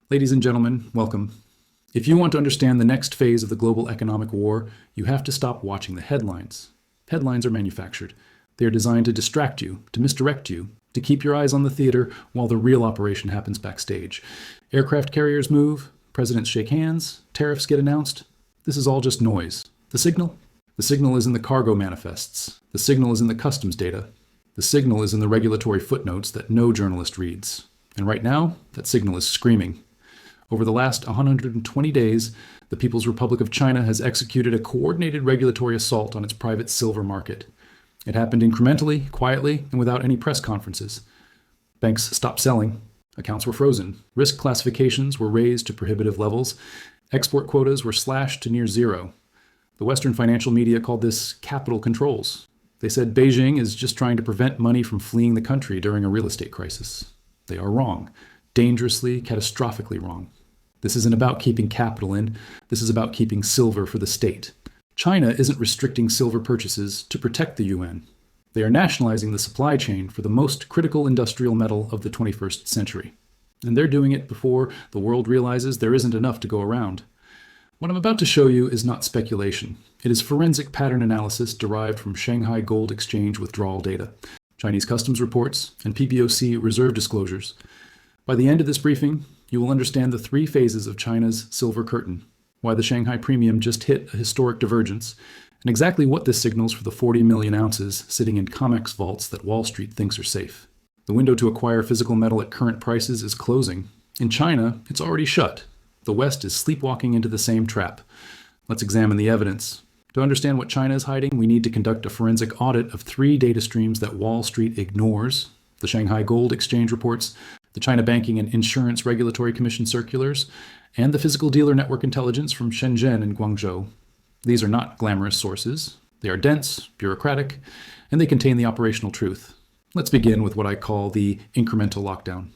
Ladies and gentlemen, welcome. If you want to understand the next phase of the global economic war, you have to stop watching the headlines. Headlines are manufactured. They are designed to distract you, to misdirect you, to keep your eyes on the theater while the real operation happens backstage. Aircraft carriers move, presidents shake hands, tariffs get announced. This is all just noise. The signal? The signal is in the cargo manifests. The signal is in the customs data. The signal is in the regulatory footnotes that no journalist reads. And right now, that signal is screaming. Over the last 120 days, the People's Republic of China has executed a coordinated regulatory assault on its private silver market. It happened incrementally, quietly, and without any press conferences. Banks stopped selling. Accounts were frozen. Risk classifications were raised to prohibitive levels. Export quotas were slashed to near zero. The Western financial media called this capital controls. They said Beijing is just trying to prevent money from fleeing the country during a real estate crisis. They are wrong. Dangerously, catastrophically wrong. This isn't about keeping capital in. This is about keeping silver for the state. China isn't restricting silver purchases to protect the yuan. They are nationalizing the supply chain for the most critical industrial metal of the 21st century. And they're doing it before the world realizes there isn't enough to go around. What I'm about to show you is not speculation. It is forensic pattern analysis derived from Shanghai Gold Exchange withdrawal data, Chinese customs reports, and PBOC reserve disclosures. By the end of this briefing, you will understand the three phases of China's silver curtain, why the Shanghai premium just hit a historic divergence, and exactly what this signals for the 40 million ounces sitting in COMEX vaults that Wall Street thinks are safe. The window to acquire physical metal at current prices is closing. In China, it's already shut. The West is sleepwalking into the same trap. Let's examine the evidence. To understand what China is hiding, we need to conduct a forensic audit of three data streams that Wall Street ignores: the Shanghai Gold Exchange reports, the China Banking and Insurance Regulatory Commission circulars, and the physical dealer network intelligence from Shenzhen and Guangzhou. These are not glamorous sources. They are dense, bureaucratic, and they contain the operational truth. Let's begin with what I call the incremental lockdown.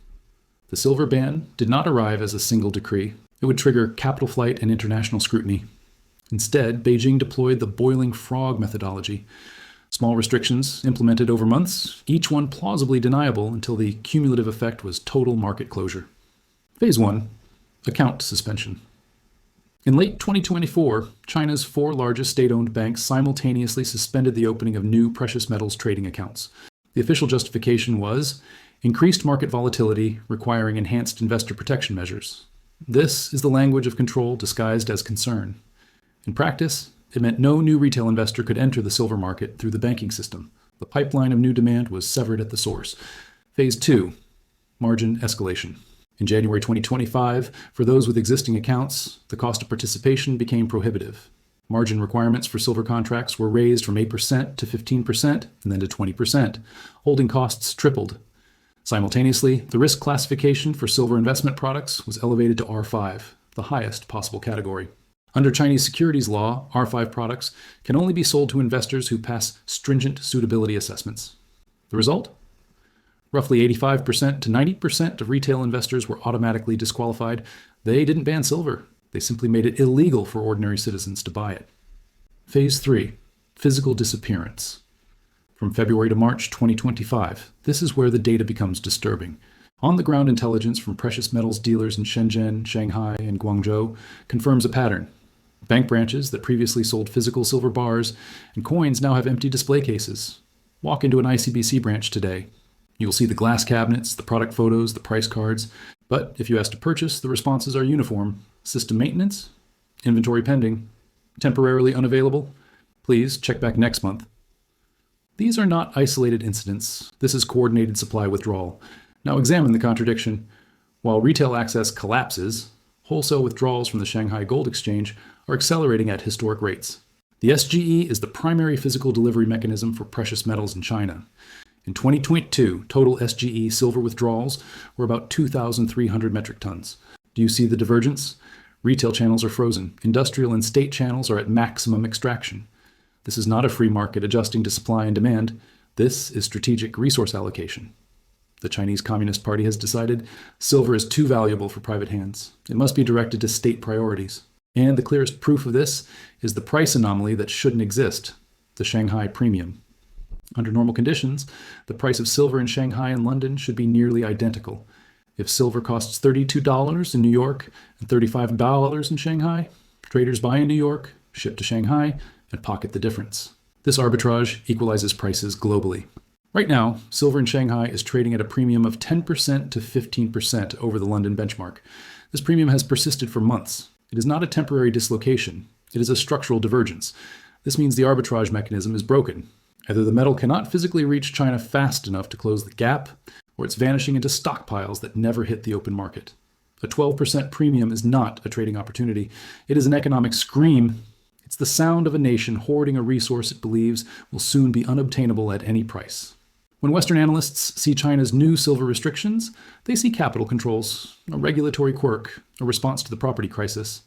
The silver ban did not arrive as a single decree. It would trigger capital flight and international scrutiny. Instead, Beijing deployed the boiling frog methodology. Small restrictions implemented over months, each one plausibly deniable until the cumulative effect was total market closure. Phase 1. Account suspension. In late 2024, China's four largest state-owned banks simultaneously suspended the opening of new precious metals trading accounts. The official justification was increased market volatility requiring enhanced investor protection measures. This is the language of control disguised as concern. In practice, it meant no new retail investor could enter the silver market through the banking system. The pipeline of new demand was severed at the source. Phase 2. Margin escalation. In January 2025, for those with existing accounts, the cost of participation became prohibitive. Margin requirements for silver contracts were raised from 8% to 15% and then to 20%. Holding costs tripled. Simultaneously, the risk classification for silver investment products was elevated to R5, the highest possible category. Under Chinese securities law, R5 products can only be sold to investors who pass stringent suitability assessments. The result? Roughly 85% to 90% of retail investors were automatically disqualified. They didn't ban silver. They simply made it illegal for ordinary citizens to buy it. Phase 3. Physical disappearance. From February to March 2025, this is where the data becomes disturbing. On-the-ground intelligence from precious metals dealers in Shenzhen, Shanghai, and Guangzhou confirms a pattern. Bank branches that previously sold physical silver bars and coins now have empty display cases. Walk into an ICBC branch today. You'll see the glass cabinets, the product photos, the price cards. But if you ask to purchase, the responses are uniform. System maintenance? Inventory pending. Temporarily unavailable? Please check back next month. These are not isolated incidents. This is coordinated supply withdrawal. Now examine the contradiction. While retail access collapses, wholesale withdrawals from the Shanghai Gold Exchange are accelerating at historic rates. The SGE is the primary physical delivery mechanism for precious metals in China. In 2022, total SGE silver withdrawals were about 2,300 metric tons. Do you see the divergence? Retail channels are frozen. Industrial and state channels are at maximum extraction. This is not a free market adjusting to supply and demand. This is strategic resource allocation. The Chinese Communist Party has decided silver is too valuable for private hands. It must be directed to state priorities. And the clearest proof of this is the price anomaly that shouldn't exist, the Shanghai premium. Under normal conditions, the price of silver in Shanghai and London should be nearly identical. If silver costs $32 in New York and $35 in Shanghai, traders buy in New York, ship to Shanghai, and pocket the difference. This arbitrage equalizes prices globally. Right now, silver in Shanghai is trading at a premium of 10% to 15% over the London benchmark. This premium has persisted for months. It is not a temporary dislocation. It is a structural divergence. This means the arbitrage mechanism is broken. Either the metal cannot physically reach China fast enough to close the gap, or it's vanishing into stockpiles that never hit the open market. A 12% premium is not a trading opportunity. It is an economic scream. It's the sound of a nation hoarding a resource it believes will soon be unobtainable at any price. When Western analysts see China's new silver restrictions, they see capital controls, a regulatory quirk, a response to the property crisis.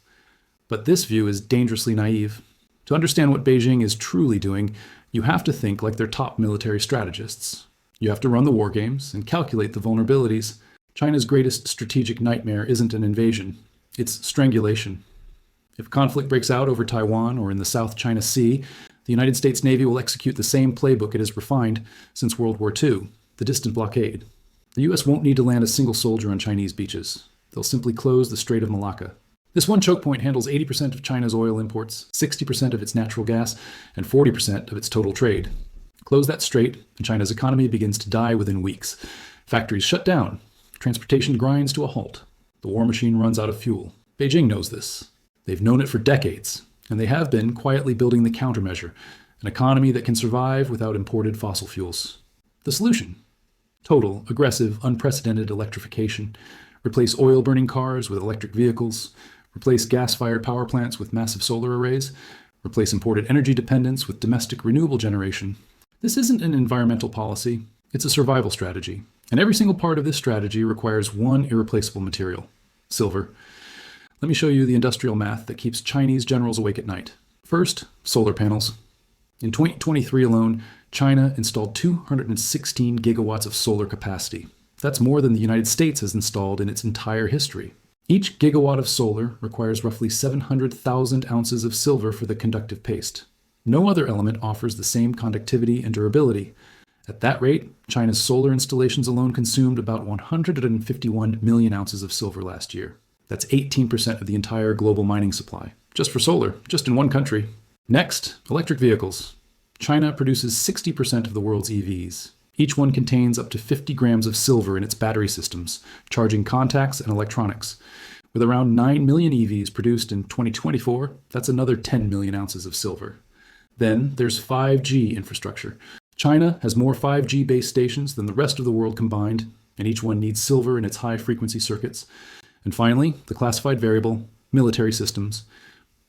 But this view is dangerously naive. To understand what Beijing is truly doing, you have to think like their top military strategists. You have to run the war games and calculate the vulnerabilities. China's greatest strategic nightmare isn't an invasion, it's strangulation. If conflict breaks out over Taiwan or in the South China Sea, the United States Navy will execute the same playbook it has refined since World War II, the distant blockade. The U.S. won't need to land a single soldier on Chinese beaches. They'll simply close the Strait of Malacca. This one choke point handles 80% of China's oil imports, 60% of its natural gas, and 40% of its total trade. Close that strait, and China's economy begins to die within weeks. Factories shut down. Transportation grinds to a halt. The war machine runs out of fuel. Beijing knows this. They've known it for decades, and they have been quietly building the countermeasure, an economy that can survive without imported fossil fuels. The solution: total, aggressive, unprecedented electrification. Replace oil-burning cars with electric vehicles. Replace gas-fired power plants with massive solar arrays. Replace imported energy dependence with domestic renewable generation. This isn't an environmental policy, it's a survival strategy. And every single part of this strategy requires one irreplaceable material: silver. Let me show you the industrial math that keeps Chinese generals awake at night. First, solar panels. In 2023 alone, China installed 216 gigawatts of solar capacity. That's more than the United States has installed in its entire history. Each gigawatt of solar requires roughly 700,000 ounces of silver for the conductive paste. No other element offers the same conductivity and durability. At that rate, China's solar installations alone consumed about 151 million ounces of silver last year. That's 18% of the entire global mining supply, just for solar, just in one country. Next, electric vehicles. China produces 60% of the world's EVs. Each one contains up to 50 grams of silver in its battery systems, charging contacts and electronics. With around 9 million EVs produced in 2024, that's another 10 million ounces of silver. Then there's 5G infrastructure. China has more 5G base stations than the rest of the world combined, and each one needs silver in its high-frequency circuits. And finally, the classified variable, military systems.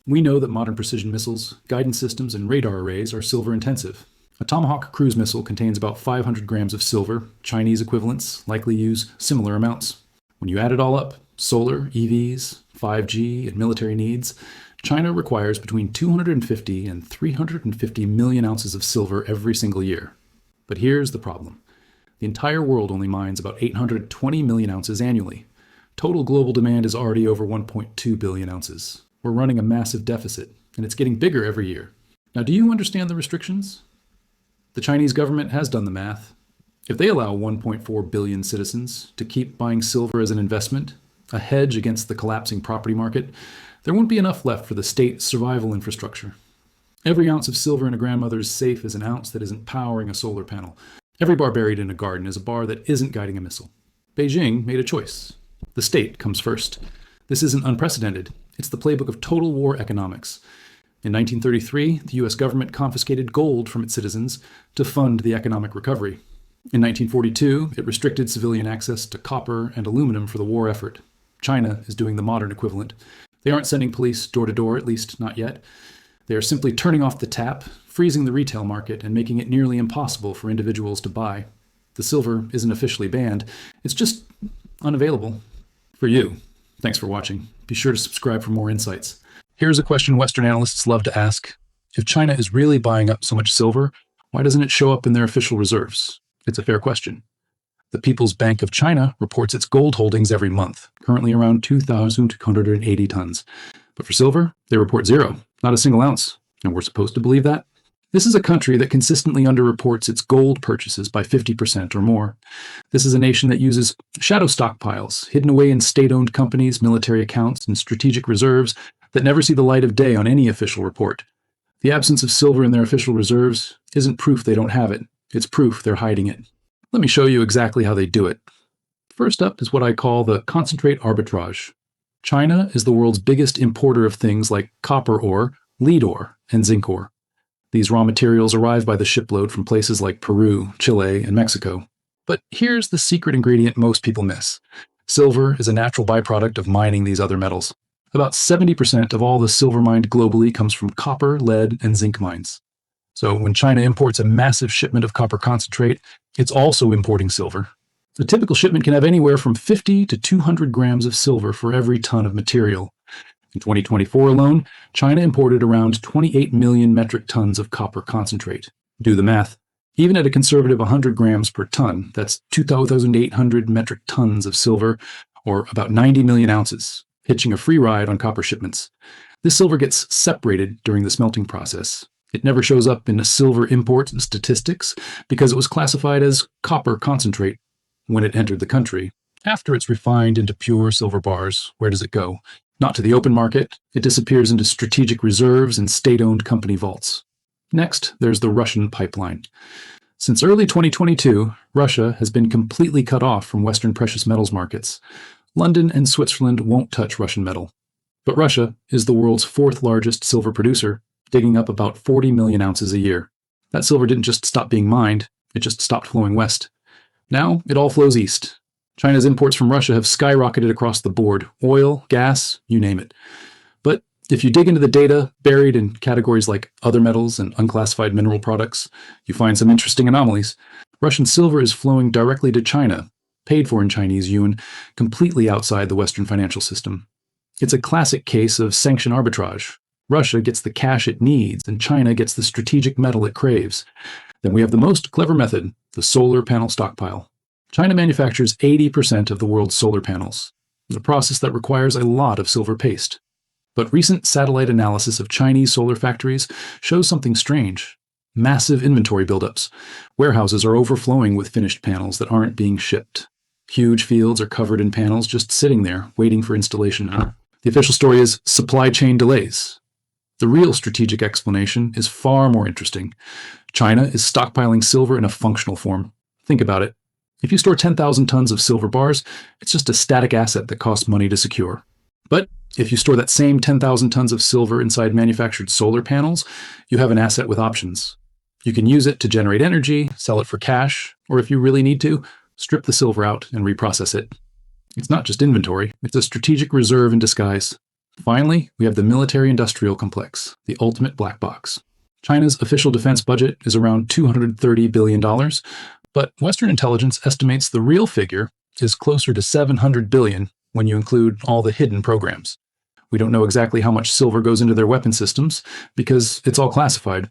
We know that modern precision missiles, guidance systems, and radar arrays are silver-intensive. A Tomahawk cruise missile contains about 500 grams of silver. Chinese equivalents likely use similar amounts. When you add it all up, solar, EVs, 5G, and military needs, China requires between 250 and 350 million ounces of silver every single year. But here's the problem. The entire world only mines about 820 million ounces annually. Total global demand is already over 1.2 billion ounces. We're running a massive deficit, and it's getting bigger every year. Now, do you understand the restrictions? The Chinese government has done the math. If they allow 1.4 billion citizens to keep buying silver as an investment, a hedge against the collapsing property market, there won't be enough left for the state's survival infrastructure. Every ounce of silver in a grandmother is safe as an ounce that isn't powering a solar panel. Every bar buried in a garden is a bar that isn't guiding a missile. Beijing made a choice. The state comes first. This isn't unprecedented. It's the playbook of total war economics. In 1933, the US government confiscated gold from its citizens to fund the economic recovery. In 1942, it restricted civilian access to copper and aluminum for the war effort. China is doing the modern equivalent. They aren't sending police door to door, at least not yet. They are simply turning off the tap, freezing the retail market, and making it nearly impossible for individuals to buy. The silver isn't officially banned. It's just unavailable for you. Thanks for watching. Be sure to subscribe for more insights. Here's a question Western analysts love to ask. If China is really buying up so much silver, why doesn't it show up in their official reserves? It's a fair question. The People's Bank of China reports its gold holdings every month, currently around 2,280 tons. But for silver, they report zero, not a single ounce. And we're supposed to believe that? This is a country that consistently underreports its gold purchases by 50% or more. This is a nation that uses shadow stockpiles hidden away in state-owned companies, military accounts, and strategic reserves that never see the light of day on any official report. The absence of silver in their official reserves isn't proof they don't have it. It's proof they're hiding it. Let me show you exactly how they do it. First up is what I call the concentrate arbitrage. China is the world's biggest importer of things like copper ore, lead ore, and zinc ore. These raw materials arrive by the shipload from places like Peru, Chile, and Mexico. But here's the secret ingredient most people miss. Silver is a natural byproduct of mining these other metals. About 70% of all the silver mined globally comes from copper, lead, and zinc mines. So when China imports a massive shipment of copper concentrate, it's also importing silver. A typical shipment can have anywhere from 50 to 200 grams of silver for every ton of material. In 2024 alone, China imported around 28 million metric tons of copper concentrate. Do the math. Even at a conservative 100 grams per ton, that's 2,800 metric tons of silver, or about 90 million ounces, hitching a free ride on copper shipments. This silver gets separated during the smelting process. It never shows up in silver import statistics because it was classified as copper concentrate when it entered the country. After it's refined into pure silver bars, where does it go? Not to the open market. It disappears into strategic reserves and state-owned company vaults. Next, there's the Russian pipeline. Since early 2022, Russia has been completely cut off from Western precious metals markets. London and Switzerland won't touch Russian metal. But Russia is the world's fourth largest silver producer, digging up about 40 million ounces a year. That silver didn't just stop being mined, it just stopped flowing west. Now it all flows east. China's imports from Russia have skyrocketed across the board. Oil, gas, you name it. But if you dig into the data buried in categories like other metals and unclassified mineral products, you find some interesting anomalies. Russian silver is flowing directly to China, paid for in Chinese yuan, completely outside the Western financial system. It's a classic case of sanction arbitrage. Russia gets the cash it needs, and China gets the strategic metal it craves. Then we have the most clever method, the solar panel stockpile. China manufactures 80% of the world's solar panels, a process that requires a lot of silver paste. But recent satellite analysis of Chinese solar factories shows something strange. Massive inventory buildups. Warehouses are overflowing with finished panels that aren't being shipped. Huge fields are covered in panels just sitting there, waiting for installation. The official story is supply chain delays. The real strategic explanation is far more interesting. China is stockpiling silver in a functional form. Think about it. If you store 10,000 tons of silver bars, it's just a static asset that costs money to secure. But if you store that same 10,000 tons of silver inside manufactured solar panels, you have an asset with options. You can use it to generate energy, sell it for cash, or if you really need to, strip the silver out and reprocess it. It's not just inventory, it's a strategic reserve in disguise. Finally, we have the military-industrial complex, the ultimate black box. China's official defense budget is around $230 billion, but Western intelligence estimates the real figure is closer to $700 billion when you include all the hidden programs. We don't know exactly how much silver goes into their weapon systems because it's all classified.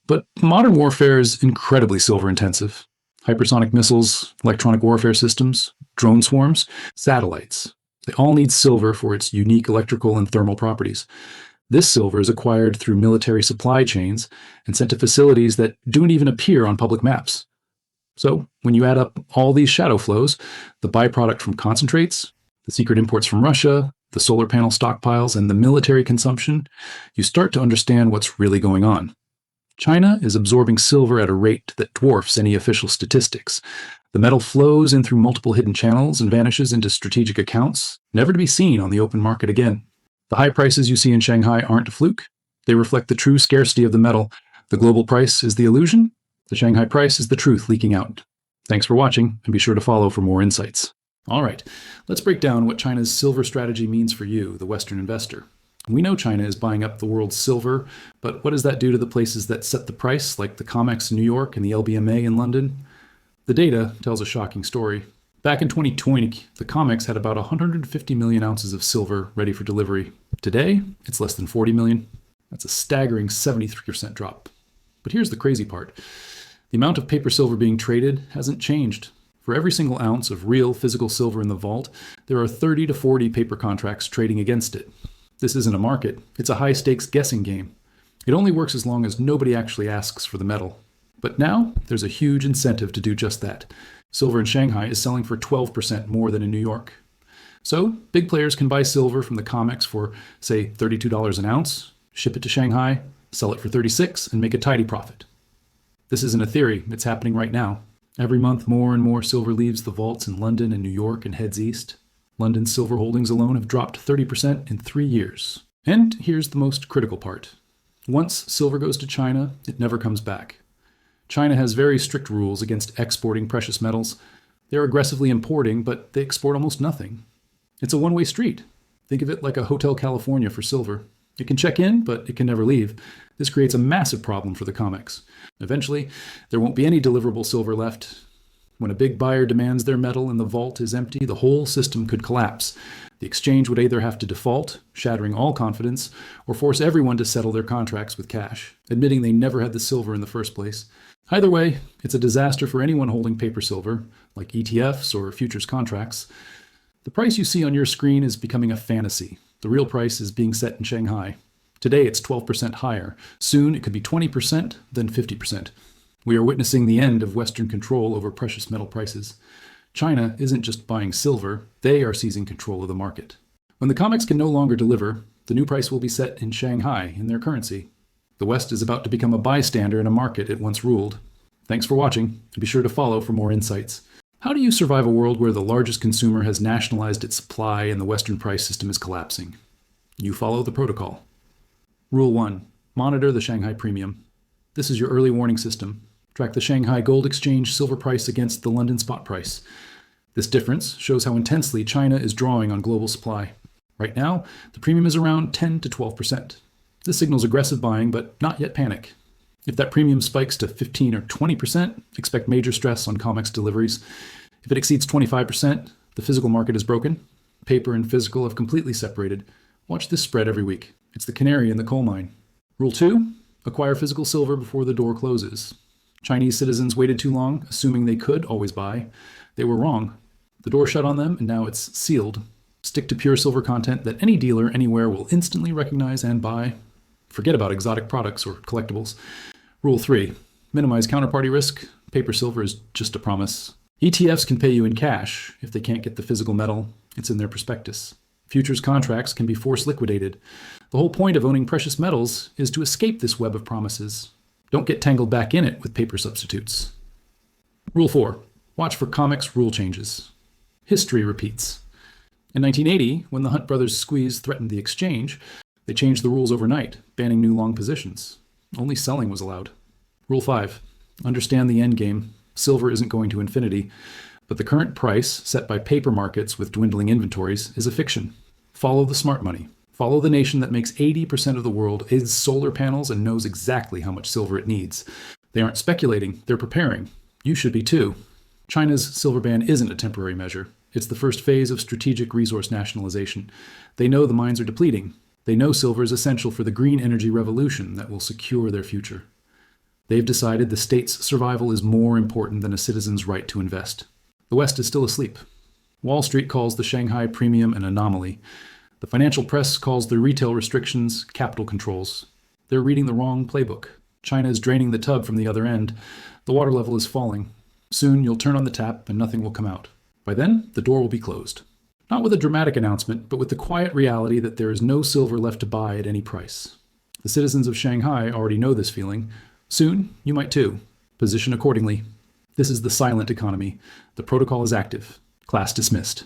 But modern warfare is incredibly silver-intensive. Hypersonic missiles, electronic warfare systems, drone swarms, satellites. They all need silver for its unique electrical and thermal properties. This silver is acquired through military supply chains and sent to facilities that don't even appear on public maps. So, when you add up all these shadow flows, the byproduct from concentrates, the secret imports from Russia, the solar panel stockpiles, and the military consumption, you start to understand what's really going on. China is absorbing silver at a rate that dwarfs any official statistics. The metal flows in through multiple hidden channels and vanishes into strategic accounts, never to be seen on the open market again. The high prices you see in Shanghai aren't a fluke. They reflect the true scarcity of the metal. The global price is the illusion. The Shanghai price is the truth leaking out. Thanks for watching, and be sure to follow for more insights. All right, let's break down what China's silver strategy means for you, the Western investor. We know China is buying up the world's silver, but what does that do to the places that set the price, like the COMEX in New York and the LBMA in London? The data tells a shocking story. Back in 2020, the COMEX had about 150 million ounces of silver ready for delivery. Today, it's less than 40 million. That's a staggering 73% drop. But here's the crazy part. The amount of paper silver being traded hasn't changed. For every single ounce of real physical silver in the vault, there are 30 to 40 paper contracts trading against it. This isn't a market, it's a high-stakes guessing game. It only works as long as nobody actually asks for the metal. But now, there's a huge incentive to do just that. Silver in Shanghai is selling for 12% more than in New York. So, big players can buy silver from the COMEX for, say, $32 an ounce, ship it to Shanghai, sell it for $36, and make a tidy profit. This isn't a theory, it's happening right now. Every month, more and more silver leaves the vaults in London and New York and heads east. London's silver holdings alone have dropped 30% in 3 years. And here's the most critical part. Once silver goes to China, it never comes back. China has very strict rules against exporting precious metals. They're aggressively importing, but they export almost nothing. It's a one-way street. Think of it like a Hotel California for silver. It can check in, but it can never leave. This creates a massive problem for the COMEX. Eventually, there won't be any deliverable silver left. When a big buyer demands their metal and the vault is empty, the whole system could collapse. The exchange would either have to default, shattering all confidence, or force everyone to settle their contracts with cash, admitting they never had the silver in the first place. Either way, it's a disaster for anyone holding paper silver, like ETFs or futures contracts. The price you see on your screen is becoming a fantasy. The real price is being set in Shanghai. Today it's 12% higher. Soon it could be 20%, then 50%. We are witnessing the end of Western control over precious metal prices. China isn't just buying silver, they are seizing control of the market. When the COMEX can no longer deliver, the new price will be set in Shanghai in their currency. The West is about to become a bystander in a market it once ruled. Thanks for watching, and be sure to follow for more insights. How do you survive a world where the largest consumer has nationalized its supply and the Western price system is collapsing? You follow the protocol. Rule 1. Monitor the Shanghai premium. This is your early warning system. Track the Shanghai Gold Exchange silver price against the London spot price. This difference shows how intensely China is drawing on global supply. Right now, the premium is around 10 to 12%. This signals aggressive buying, but not yet panic. If that premium spikes to 15 or 20%, expect major stress on COMEX deliveries. If it exceeds 25%, the physical market is broken. Paper and physical have completely separated. Watch this spread every week. It's the canary in the coal mine. Rule 2. Acquire physical silver before the door closes. Chinese citizens waited too long, assuming they could always buy. They were wrong. The door shut on them, and now it's sealed. Stick to pure silver content that any dealer anywhere will instantly recognize and buy. Forget about exotic products or collectibles. Rule 3. Minimize counterparty risk. Paper silver is just a promise. ETFs can pay you in cash. If they can't get the physical metal, it's in their prospectus. Futures contracts can be force liquidated. The whole point of owning precious metals is to escape this web of promises. Don't get tangled back in it with paper substitutes. Rule 4. Watch for COMEX rule changes. History repeats. In 1980, when the Hunt brothers' squeeze threatened the exchange, they changed the rules overnight, banning new long positions. Only selling was allowed. Rule 5. Understand the end game. Silver isn't going to infinity, but the current price, set by paper markets with dwindling inventories, is a fiction. Follow the smart money. Follow the nation that makes 80% of the world is solar panels and knows exactly how much silver it needs. They aren't speculating, they're preparing. You should be too. China's silver ban isn't a temporary measure. It's the first phase of strategic resource nationalization. They know the mines are depleting. They know silver is essential for the green energy revolution that will secure their future. They've decided the state's survival is more important than a citizen's right to invest. The West is still asleep. Wall Street calls the Shanghai premium an anomaly. The financial press calls the retail restrictions capital controls. They're reading the wrong playbook. China is draining the tub from the other end. The water level is falling. Soon you'll turn on the tap and nothing will come out. By then, the door will be closed. Not with a dramatic announcement, but with the quiet reality that there is no silver left to buy at any price. The citizens of Shanghai already know this feeling. Soon, you might too. Position accordingly. This is the silent economy. The protocol is active. Class dismissed.